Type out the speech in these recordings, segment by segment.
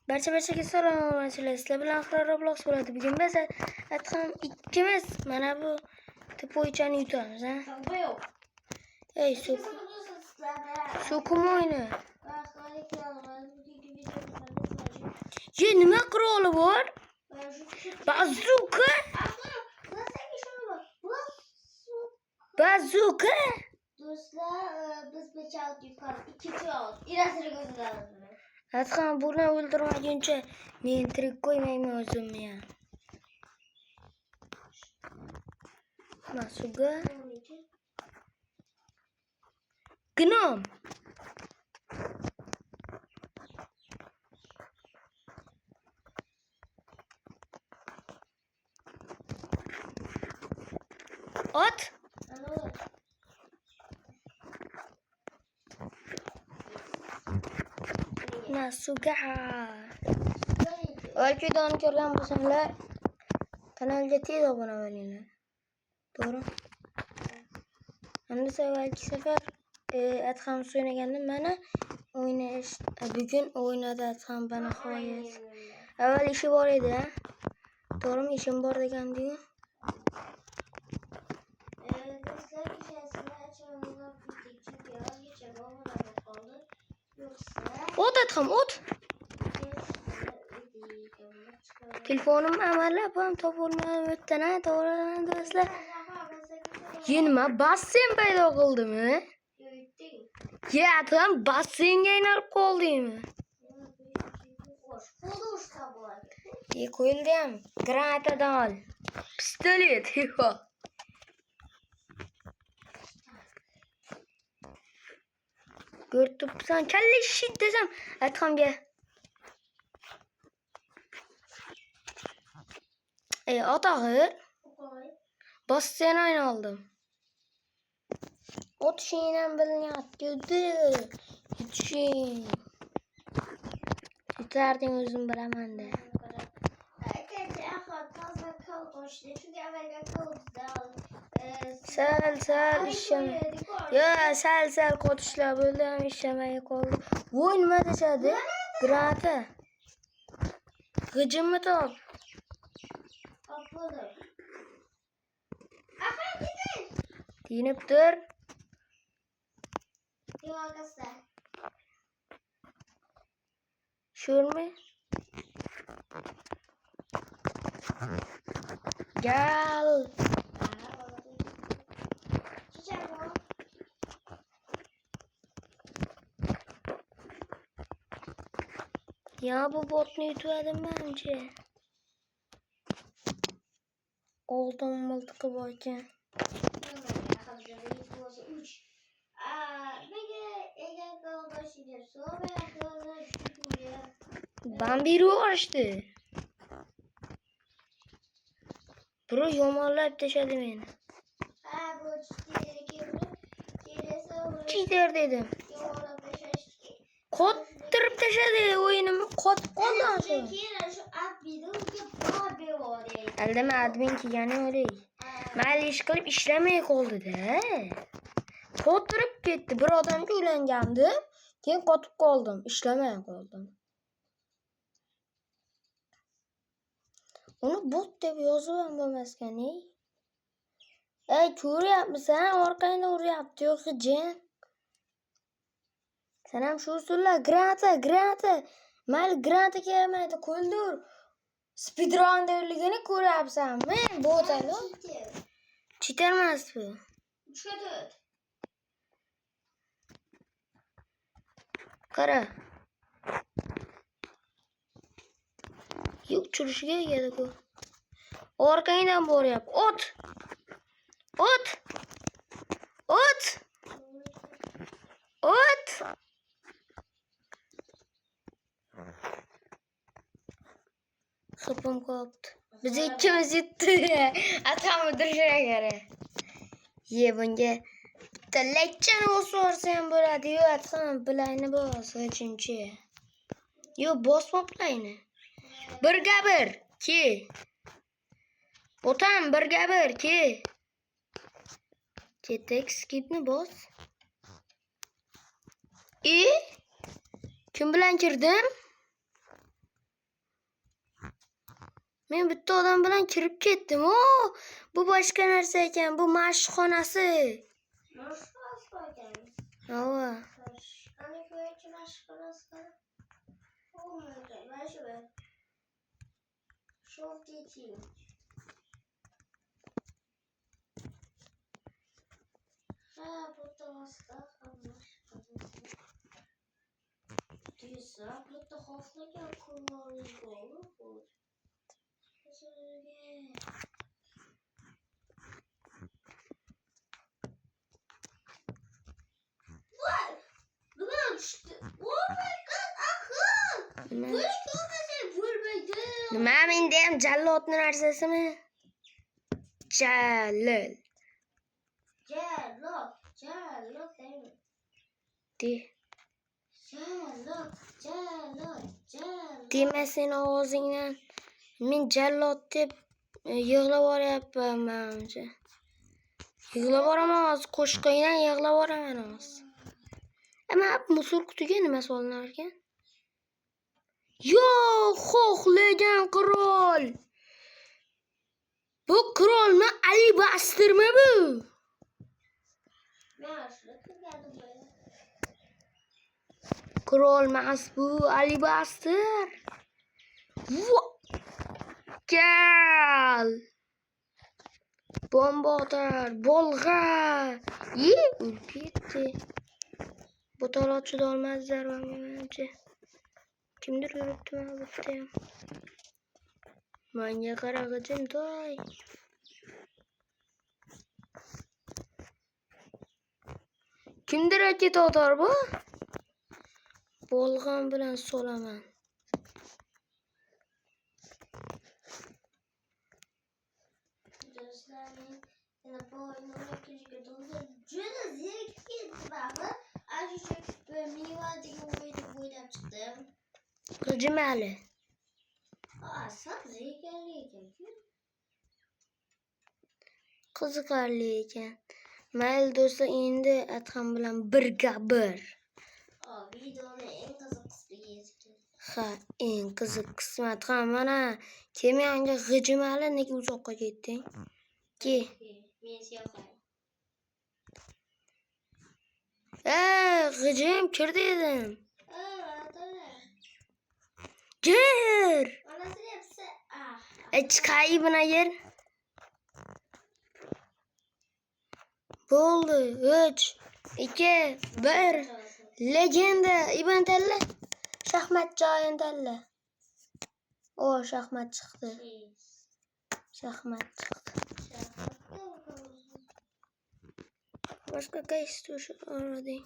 Barchaga salom alaykum. Sizlar bilan Roblox bo'ladi. Bugun biz ham ikkimiz mana bu to'poychani yutamiz, ha? Yo'q. Ey, so'kum o'yini. Ye, nima quroli bor? Bazuka. Bazuka. Do'stlar, biz bechout yuqori 2 soat. Irasini ko'rsatamiz. Atxan buni o'ldirmaguncha men tirik qo'ymayman o'zimni ham. Masuga. Gnom. Ot. Masuga. Balki videoni ko'rgan bo'lsanglar kanalga tez obuna bo'linglar. To'g'ri? Endi savvalgi safar Adham o'ynaganda mana o'ynash bugun o'ynadi Adham bana xoyas. Avval ishi bor edi, ha? To'g'rimi? Ishim bor degandiku. Do'stlar, kechasini achig'imdan ketdik. Chunki hozirgacha bo'lmadi qoldi. Yo'qsa O't Adham, o't. Telefonim amallab ham topolmay o'tdan, ha? To'g'ri do'stlar. Nima basseyn paydo qildimi? Ye, Adham basseynga aylanib qoldingmi? Ye, qo'yildi ham. Granatadan ol. Pistolet. Ko'rtibsan, kalla shit desam, Adhamga. Otog'i. Basseyn aylandim. Otishingdan bilinyapti. Yutishing. Yutarding o'zim bilaman de. Sal ishlamay. Yo, sal qotishlar bo'ldi, ham ishlamay qoldi. Voy, nima deshadi? Granata. G'ijimni top. Tinib tur. Sho'rmi? Gal. Ya bu botni yutmadim menimcha. Oldim miltiqi bor ekan. Bambiru ochdi. Bro yomonlab tashadi meni. Cheater dedim. Qottirib tashadi o'yinim. Qotib qoldi shu. Aldama admin kelgani o'lay. Mayli ish qilib ishlamay qoldi-da. Qottirib ketdi. Bir odamga uylangandim. Keyin qotib qoldim. Ishlamay qoldim. Uni bot deb yozib ham bo'lmaskan, ey. Ey, ko'ryapmisan? Orqangda uryapti, yo'q jin. Sen ham shu usullar granata. Mayli granata kelmaydi, qo'ldir. Speedrunnerligini ko'ryapsanmi? Botalo. Cheater emas bu. 3-4. Qara. Yo'q, churishga egadi ku. Orqangdan boryapti. Ot. Sopam qopti. Biz ikkimiz yutdi. Atam o'dirishga kerak. Ye, bunga talakchan o'svorsa ham bo'ladi. Yo, atam bilayni bos, hechimchi. Yo, bosma bilayni. Birga bir, ki. Otam birga bir, ki. Ketek skipni bos. Kim bilan kirdim? Men bitta odam bilan kirib ketdim. Bu boshqa narsa ekan. Bu mashq xonasi. Mashq ekan. Ava. Ana ko'ychi mashq xonasi. Oh my god. Mana shu. Show teaching. Ha, bu to'g'risida Disa, bitta xoflaga kullanib qo'yib. What? Nima tushdi? Oh my god, axir. Bu ko'rmasa bo'lmaydi. Nima menda ham jallodni narsasimi? Jalil. Jallod deymi? De. Jallod. Dema sen ovozingdan. Men jallod deb yig'lab yuboryapman menimcha. Yig'lab boraman hozir qo'shiqingdan yig'lab boraman hozir. Ama musor qutiga nima solinar ekan? Yo'q, xohlagan qirol. Bu qirolmi? Alibastirmi bu? Qirol emas bu, Alibastir. Gel. Bomba atar, bolg'a. O'lib ketdi. Bu talot chidolmazlar menimcha. Kimdir yuribdi mana bu yerda ham. Menga qarag'ijim toy. Kimdir aka totar bu? Bolg'am bilan solaman. Do'stlarim, yana boyimni kechga to'g'ri juda zerikib ketdi. Ajucha mevadagi o'ylab chiqdim. G'ijimali. Sabzi ekanli ekan. Qiziqarli ekan. Mayli do'stlar, endi Adham bilan birga bir. Videoni eng qiziq qismiga yetdik. Ha, eng qiziq qismi Adham mana Temyonga g'ijimali nega uzoqqa ketding? Ke. Men siyoqay. G'ijim kir dedim. To'g'ri. Gir. Mana silyapsa. Chiqay buna gir. Bo'ldi. 3, 2, 1. Legenda. Ibn talla. Shaxmat joyin talla. Shaxmat chiqdi. Shaxmat chiqdi. Boshqa qaysi tush orading?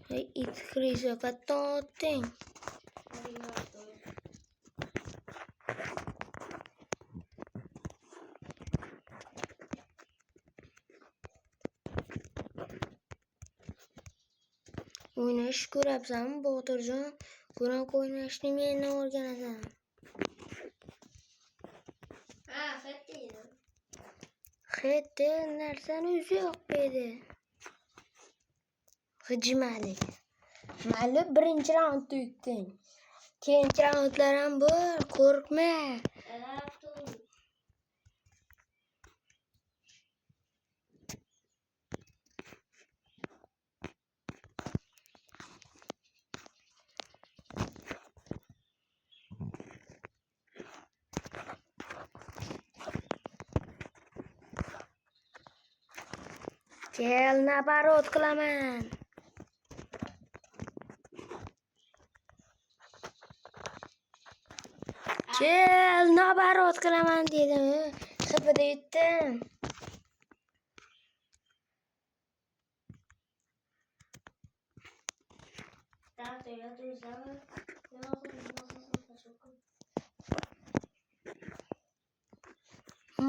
Hey, it krizo katta otding. O'ynash ko'rabsanmi, Botirjon? Ko'rak o'ynashni mendan o'rganasan. Xette narsani o'zi yo'q edi. G'ijimali. Mayli, birinchi raundda yutding. Keyingi raundlar ham bor, qo'rqma. Kel, nabarot qilaman. Kel, nabarot qilaman dedim. Xipida yutdim.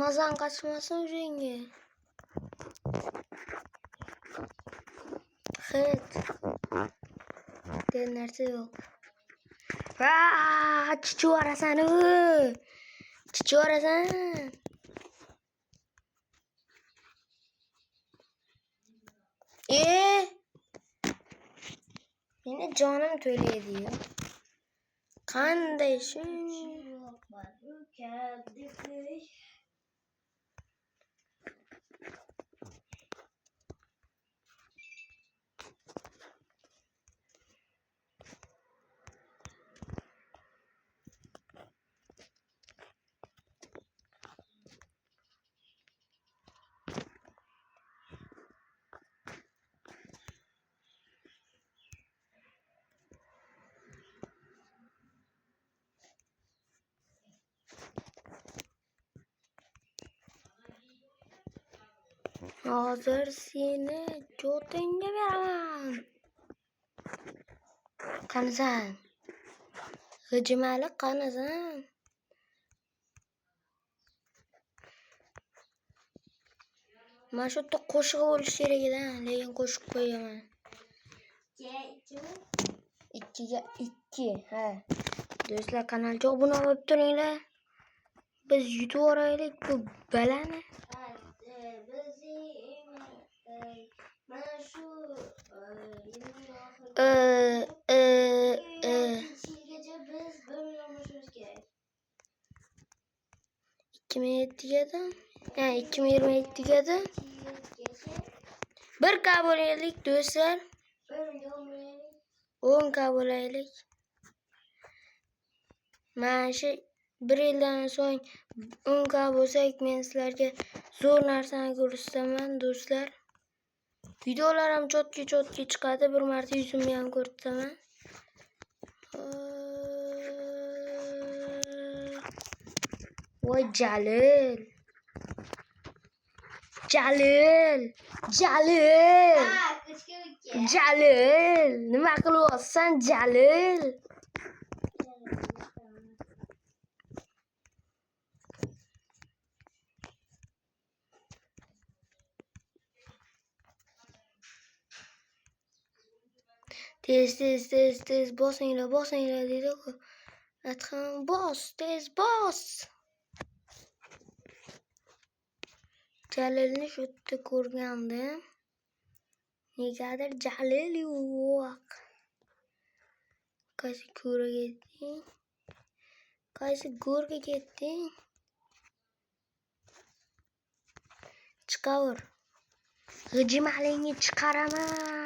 Mazan qaçmasın o'zingga. Xet. Den narsa yo'q. Chuchvarasan u. Chichorasan. Meni jonim to'laydi-yu. Qanday shu? Hozir seni jo'tingga beraman. Qanasan? G'ijimali qanasan? Mana shu yerda qo'shiq bo'lishi kerak edi, lekin qo'shib qo'yaman. 2 ga 2, ha. Do'stlar, kanalga obuna bo'lib turinglar. Biz yutib oraylik bu balani. Mana shu yilgacha biz 1 million bo'lishimiz kerak. 2007gada, 2027gada 1K bo'laylik do'stlar. 1 million bo'laylik. 10K bo'laylik. Mana shu 1 yildan so'ng 10K bo'lsak, men sizlarga zo'r narsani ko'rsataman do'stlar. Videolarim chotki chiqadi. Bir marta yuzimni ham ko'rsataman. Voy Jalil. Jalil. Nima qilyapsan, Jalil? Tez bosinglar dedi-ku. Atxam tez bos. Jalilni shu yerda ko'rgandim. Negadir Jalil yo'q. Qaysi go'rga ketding? Chiqavur. G'ijimalingni chiqaraman.